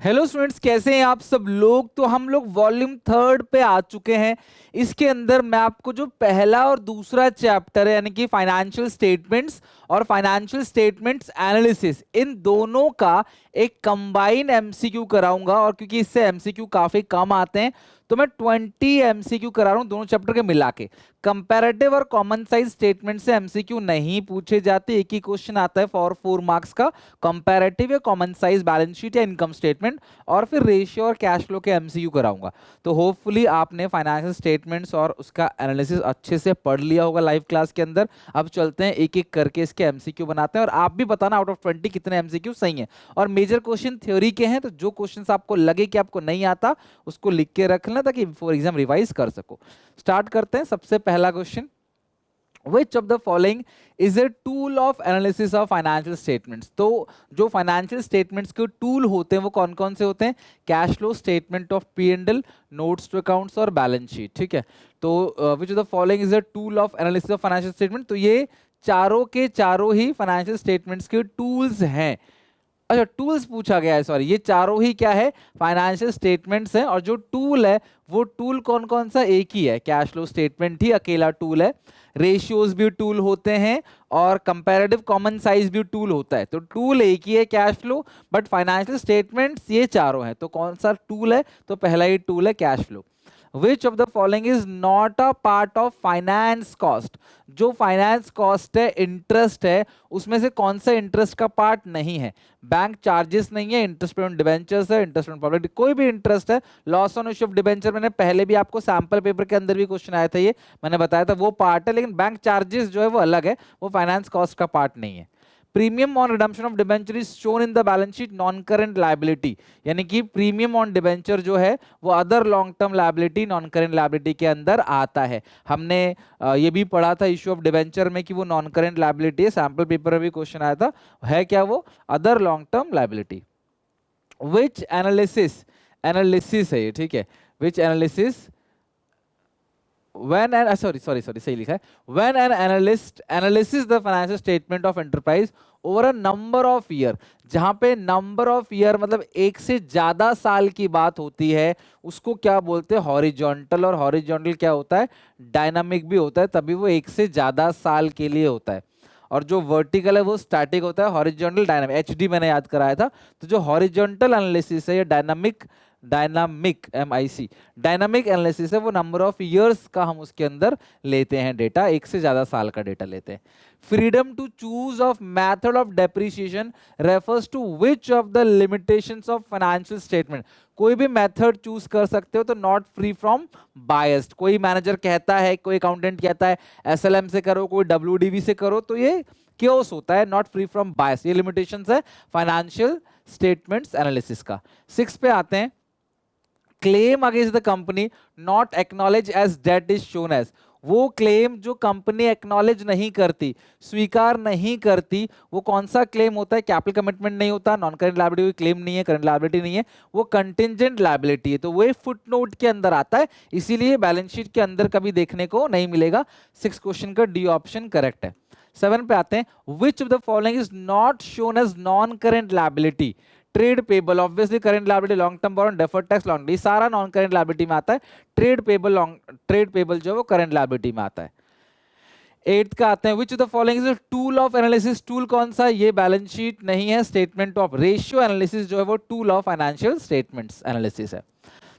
Hello students, कैसे हैं आप सब लोग। तो हम लोग वॉल्यूम थर्ड पे आ चुके हैं। इसके अंदर मैं आपको जो पहला और दूसरा चैप्टर है यानी कि फाइनेंशियल स्टेटमेंट्स और फाइनेंशियल स्टेटमेंट्स एनालिसिस, इन दोनों का एक कंबाइन एमसीक्यू कराऊंगा। और क्योंकि इससे एमसीक्यू काफी कम आते हैं तो मैं 20 एमसीक्यू करा रहा हूं दोनों चैप्टर के मिला के। कंपैरेटिव और कॉमन साइज स्टेटमेंट से एमसीक्यू नहीं पूछे जाते, एक ही क्वेश्चन आता है फॉर 4 मार्क्स का। कंपैरेटिव या कॉमन साइज बैलेंस शीट या इनकम स्टेटमेंट, और फिर रेशियो और कैश फ्लो के एमसीक्यू कराऊंगा। तो होपफुली आपने फाइनेंशियल स्टेटमेंट्स और उसका एनालिसिस अच्छे से पढ़ लिया होगा लाइव क्लास के अंदर। अब चलते हैं एक एक करके इसके एमसीक्यू बनाते हैं और आप भी बताना आउट ऑफ 20 कितने एमसीक्यू सही हैं। और मेजर क्वेश्चन थ्योरी के हैं, तो जो क्वेश्चन आपको लगे कि आपको नहीं आता उसको लिख के रख लेना ताकि फॉर एग्जाम रिवाइज कर सको। स्टार्ट करते हैं। सबसे पहला question, Which of the following is a tool of analysis of financial statements? तो जो फाइनेंशियल स्टेटमेंट्स के टूल होते हैं वो कौन कौन से होते हैं? Cash flow statement of P and L, notes to accounts और बैलेंस शीट। ठीक है, तो which of the following is a tool of analysis of financial statement? तो ये चारों के चारों ही फाइनेंशियल स्टेटमेंट्स के टूल्स हैं। अच्छा, टूल्स पूछा गया है, सॉरी, ये चारों ही क्या है? फाइनेंशियल स्टेटमेंट्स हैं। और जो टूल है वो टूल कौन कौन सा? एक ही है, कैश फ्लो स्टेटमेंट ही अकेला टूल है। रेशियोज भी टूल होते हैं और कंपैरेटिव कॉमन साइज भी टूल होता है। तो टूल एक ही है cash flow, but financial statements ये चारों हैं। तो कौन सा टूल है? तो पहला ही टूल है cash flow. Which of the following is not a part of finance cost? जो फाइनेंस कॉस्ट है, इंटरेस्ट है, उसमें से कौन सा इंटरेस्ट का पार्ट नहीं है? बैंक चार्जेस नहीं है, इंटरेस्ट पे ऑन डिबेंचर्स है, इंटरेस्ट ऑन पब्लिक, कोई भी इंटरेस्ट है। Loss on issue of debenture मैंने पहले भी आपको सैंपल पेपर के अंदर भी क्वेश्चन आया था, ये मैंने बताया था वो पार्ट है। लेकिन बैंक चार्जेस जो है वो अलग है, वो फाइनेंस कॉस्ट का पार्ट नहीं है। Premium on redemption of debenture is shown in the balance sheet non current liability, यानी कि प्रीमियम ऑन डिबेंचर जो है वो other long term liability, non current liability के अंदर आता है। हमने ये भी पढ़ा था इश्यू ऑफ डिबेंचर में कि वो नॉन करेंट लायबिलिटी है, सैंपल पेपर में भी क्वेश्चन आया था, है क्या वो? Other long term liability. Which analysis, analysis है ये, ठीक है, which analysis when an sorry सही लिखा है, when an analyst analysis the financial statement of enterprise over a number of year, जहां पे नंबर ऑफ ईयर मतलब एक से ज्यादा साल की बात होती है उसको क्या बोलते हैं? हॉरिजॉन्टल। और हॉरिजॉन्टल क्या होता है? डायनामिक भी होता है, तभी वो एक से ज्यादा साल के लिए होता है। और जो वर्टिकल है वो स्टैटिक होता है। हॉरिजॉन्टल डायनामिक, एचडी मैंने याद कराया था। तो जो हॉरिजॉन्टल एनालिसिस है, ये dynamic, dynamic MIC dynamic analysis है, वो नंबर ऑफ इयर्स का हम उसके अंदर लेते हैं डेटा, एक से ज्यादा साल का डेटा लेते हैं। Freedom to choose of method of depreciation refers to which of the limitations of financial statement? कोई भी मेथड चूज कर सकते हो, तो नॉट फ्री फ्रॉम बायस्ड। कोई मैनेजर कहता है, कोई अकाउंटेंट कहता है SLM से करो, कोई WDV से करो, तो ये क्योस होता है, नॉट फ्री फ्रॉम बायस। ये लिमिटेशंस है फाइनेंशियल स्टेटमेंट्स एनालिसिस का। 6 पे आते हैं। Claim against the company not acknowledge as debt is shown as. वो क्लेम जो कंपनी एक्नॉलेज नहीं करती, स्वीकार नहीं करती, वो कौन सा क्लेम होता है? कैपिटल कमिटमेंट नहीं होता, नॉन करेंट लायबिलिटी क्लेम नहीं है, करंट लायबिलिटी नहीं है, वो कंटिंजेंट लायबिलिटी है। तो वो फुटनोट के अंदर आता है, इसीलिए बैलेंस शीट के अंदर कभी देखने को नहीं मिलेगा। 6 क्वेश्चन का डी ऑप्शन करेक्ट है। 7 पे आते हैं। Which of the following is not shown as non current liability? Trade payable, obviously current liability, long term borrowing, deferred tax, long, ये सारा नॉन करंट लायबिलिटी में आता है। Trade payable, long trade payable जो है वो करंट लायबिलिटी में आता है। 8th का आते हैं। Which of the following is tool of analysis? Tool कौन सा? ये बैलेंस शीट नहीं है, स्टेटमेंट ऑफ रेशियो एनालिसिस जो है वो tool of financial statements analysis है।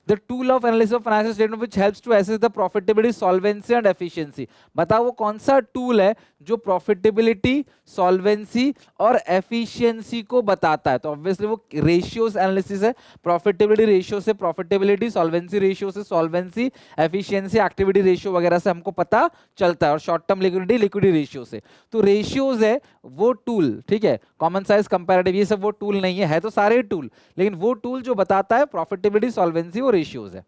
The tool of analysis of financial statement which helps to assess the profitability, solvency and efficiency. बताओ वो कौन सा टूल है जो प्रॉफिटेबिलिटी, सॉल्वेंसी और एफिशिएंसी को बताता है? तो ऑब्वियसली वो रेशियोज एनालिसिस है। प्रॉफिटेबिलिटी रेशियो से प्रॉफिटेबिलिटी, सॉल्वेंसी रेशियो से सॉल्वेंसी, एफिशिएंसी एक्टिविटी रेशियो वगैरह से हमको पता चलता है, और short term liquidity, liquidity ratio से। तो रेशियोज है वो टूल, ठीक है। कॉमन साइज, कंपैरेटिव, ये सब वो टूल नहीं है तो सारे टूल, लेकिन वो टूल जो बताता है प्रॉफिटेबिलिटी, सॉल्वेंसी और रेशियोज है।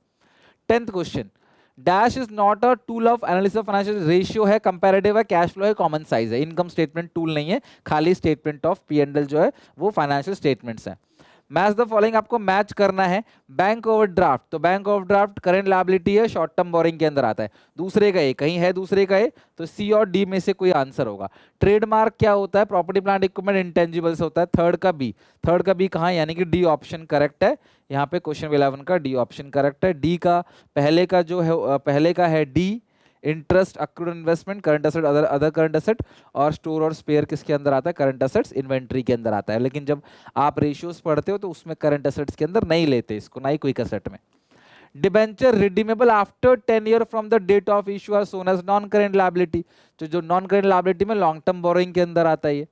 10th question. Dash is not a tool of analysis of financial, ratio है, कंपैरेटिव है, कैश फ्लो है, कॉमन साइज है। इनकम स्टेटमेंट टूल नहीं है, खाली स्टेटमेंट ऑफ P&L जो है वो फाइनेंशियल स्टेटमेंट्स है। मैच द फॉलोइंग, आपको मैच करना है। बैंक ओवरड्राफ्ट, तो बैंक ओवरड्राफ्ट करंट लायबिलिटी है, शॉर्ट टर्म बोरिंग के अंदर आता है। दूसरे का ए, कहीं है दूसरे का ए, तो सी और डी में से कोई आंसर होगा। ट्रेडमार्क क्या होता है? प्रॉपर्टी प्लांट इक्विपमेंट इंटेंजिबल्स होता है। थर्ड का बी, थर्ड का बी कहाँ, यानी कि डी ऑप्शन करेक्ट है। यहाँ पे क्वेश्चन 11 का डी ऑप्शन करेक्ट है। डी का पहले का जो है, पहले का है D, interest accrued investment, current asset, other current asset, और स्टोर और स्पेयर किसके अंदर आता है? करंट एसेट्स इन्वेंट्री के अंदर आता है। लेकिन जब आप रेशियोज पढ़ते हो तो उसमें करंट एसेट्स के अंदर नहीं लेते इसको, ना ही क्विक एसेट में। Debenture redeemable after 10 year from the date of issue are shown as non current liability, तो जो नॉन करेंट लायबिलिटी में लॉन्ग टर्म बोरोइंग के अंदर आता है ये।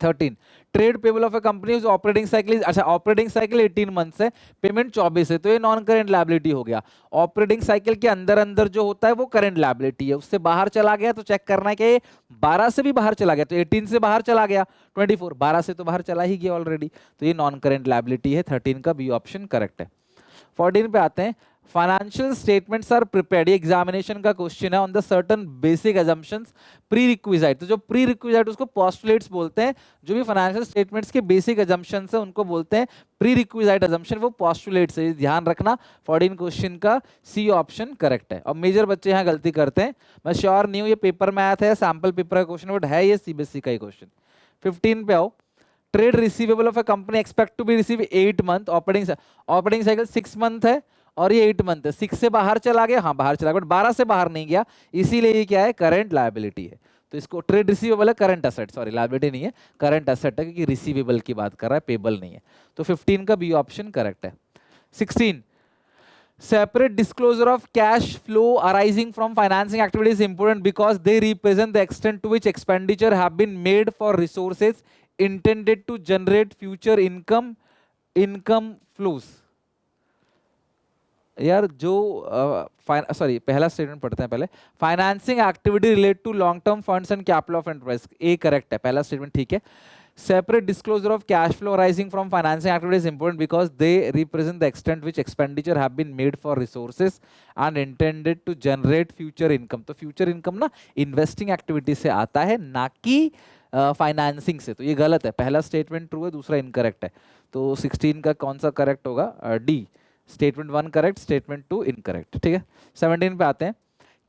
13 trade payable of a company operating cycle, अच्छा ऑपरेटिंग साइकिल 18 मंथ्स है, पेमेंट 24 है, तो ये नॉन करेंट लायबिलिटी हो गया। ऑपरेटिंग साइकिल के अंदर अंदर जो होता है वो करंट लायबिलिटी है, उससे बाहर चला गया तो चेक करना है कि 12 से भी बाहर चला गया, तो 18 से बाहर चला गया 24, 12 से तो बाहर चला ही गया ऑलरेडी, तो ये नॉन करेंट लायबिलिटी है। 13 का बी ऑप्शन करेक्ट है। 14 पे आते हैं, फाइनेंशियल स्टेटमेंट्स आर प्रिपेयर्ड, ये एग्जामिनेशन का क्वेश्चन है, on the certain basic assumptions pre requisite, तो जो प्री रिक्विजाइट उसको पोस्टुलेट्स बोलते हैं, जो भी फाइनेंशियल स्टेटमेंट्स के बेसिक अजम्पशंस है उनको बोलते हैं प्री रिक्विजाइट अजम्पशन, वो पोस्टुलेट्स है, ध्यान रखना। 14 क्वेश्चन का सी ऑप्शन करेक्ट है। और मेजर बच्चे यहाँ गलती करते हैं, मैं श्योर नहीं हूँ ये पेपर मैथ है, सैंपल पेपर का क्वेश्चन, बट है ये सीबीएसई का ही क्वेश्चन। 15 पे आओ, trade receivable of a company expect to be receive 8 month, operating cycle 6 month है और ये 8 मंथ है, 6 से बाहर चला गया, हाँ बाहर चला गया, बट 12 से बाहर नहीं गया, इसीलिए ये क्या है? करंट लायबिलिटी है। तो इसको ट्रेड रिसीवेबल है, करंट एसेट, सॉरी लायबिलिटी नहीं है, करंट एसेट है, क्योंकि रिसीवेबल की बात कर रहा है, पेबल नहीं है। तो 15 का बी ऑप्शन करेक्ट है। 16 separate disclosure of cash flow arising from financing activity is important because they represent the extent to which expenditure have been made for resources intended to generate future income flows। यार जो sorry पहला statement पढ़ते हैं पहले, financing activity relate to long term funds and capital of enterprise, A correct है, पहला statement ठीक है। Separate disclosure of cash flow arising from financing activity is important because they represent the extent which expenditure have been made for resources and intended to generate future income। तो future income ना investing activity से आता है, ना कि financing से, तो ये गलत है, पहला स्टेटमेंट ट्रू है, दूसरा इनकरेक्ट है। तो 16 का कौन सा करेक्ट होगा? D, statement 1 correct, statement 2 incorrect, ठीक है। 17 पे आते हैं,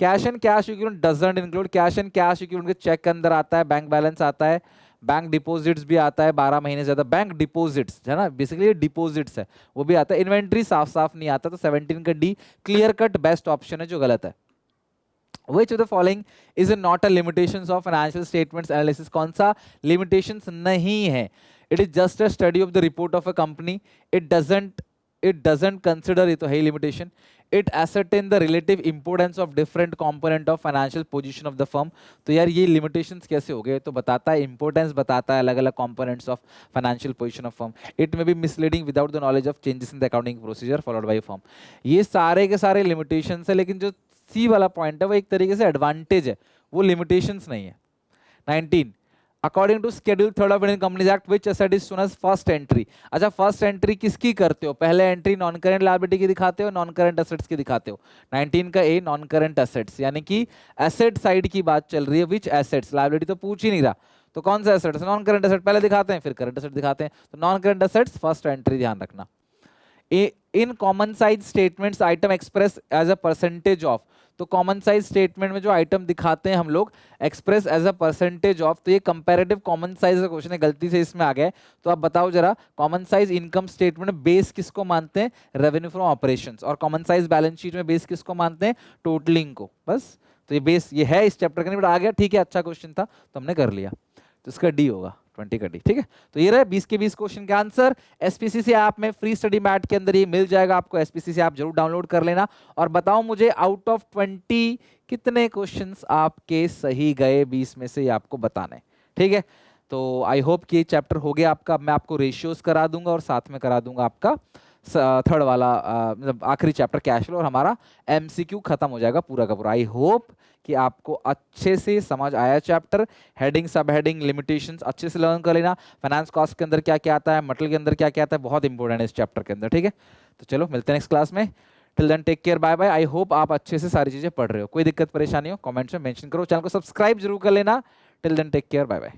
cash and cash equivalent doesn't include, cash and cash equivalent के चेक के अंदर आता है, बैंक बैलेंस आता है, बैंक डिपॉजिट्स भी आता है, 12 महीने से ज्यादा बैंक डिपॉजिट्स है ना, बेसिकली डिपॉजिट्स है, वो भी आता है। इन्वेंट्री साफ साफ नहीं आता, तो 17 का D clear cut best option है, जो गलत है। Which of the following is not a limitations of financial statements analysis? कौन सा limitations नहीं है? It is just a study of the report of a company. It doesn't consider, ये तो है ही limitation. It ascertain the relative importance of different component of financial position of the firm। तो यार ये limitations कैसे हो गए? तो बताता है importance, बताता है अलग अलग components of financial position of firm। It may be misleading without the knowledge of changes in the accounting procedure followed by a firm। ये सारे के सारे limitations है, लेकिन जो सी वाला पॉइंट है वो एक तरीके से एडवांटेज है, वो लिमिटेशंस नहीं है। 19 according to schedule 3 of Indian companies act which asset is shown as first entry. अच्छा फर्स्ट एंट्री किसकी करते हो? पहले एंट्री नॉन करेंट लायबिलिटी की दिखाते हो, नॉन करेंट एसेट्स की दिखाते हो। 19 का ए नॉन करेंट एसेट्स, यानी कि एसेट साइड की बात चल रही है, व्हिच एसेट्स, लायबिलिटी तो पूछ ही नहीं रहा, तो कौन सा एसेट्स? नॉन करेंट एसेट पहले दिखाते हैं, फिर करेंट एसेट दिखाते हैं, तो non current assets first entry, ध्यान रखना। In common size statements item express as a percentage of, तो कॉमन साइज स्टेटमेंट में जो आइटम दिखाते हैं हम लोग express as a percentage of, तो ये कंपैरेटिव कॉमन साइज का क्वेश्चन है, गलती से इसमें आ गया है, तो आप बताओ जरा कॉमन साइज इनकम स्टेटमेंट में बेस किसको मानते हैं? Revenue from operations. और कॉमन साइज बैलेंस शीट में बेस किसको मानते हैं? टोटलिंग को। बस तो ये बेस ये है इस चैप्टर का, नहीं आ गया, ठीक है, अच्छा क्वेश्चन था तो हमने कर लिया, तो इसका डी होगा 20 का डी, ठीक है। तो ये रहे 20 के 20 क्वेश्चन का आंसर। एसपीसीसी ऐप में फ्री स्टडी मैट के अंदर ये मिल जाएगा आपको, एसपीसीसी ऐप जरूर डाउनलोड कर लेना। और बताओ मुझे आउट ऑफ 20 कितने क्वेश्चंस आपके सही गए, 20 में से ये आपको बताना है, ठीक है। तो आई होप कि ये चैप्टर हो गया आपका। मैं आपको रेशियोज करा दूंगा और साथ में करा दूंगा आपका थर्ड वाला मतलब आखिरी चैप्टर कैश फ्लो, और हमारा एमसीक्यू खत्म हो जाएगा पूरा का पूरा। आई होप कि आपको अच्छे से समझ आया चैप्टर, हेडिंग सब हेडिंग लिमिटेशंस अच्छे से लर्न कर लेना, फाइनेंस कॉस्ट के अंदर क्या क्या आता है, मटेरियल के अंदर क्या क्या आता है, बहुत इंपॉर्टेंट है इस चैप्टर के अंदर, ठीक है। तो चलो मिलते हैं नेक्स्ट क्लास में, till then take care, bye bye. I hope आप अच्छे से सारी चीजें पढ़ रहे हो, कोई दिक्कत परेशानी हो कमेंट्स में मेंशन करो, चैनल को सब्सक्राइब जरूर कर लेना। Till then take care, bye bye.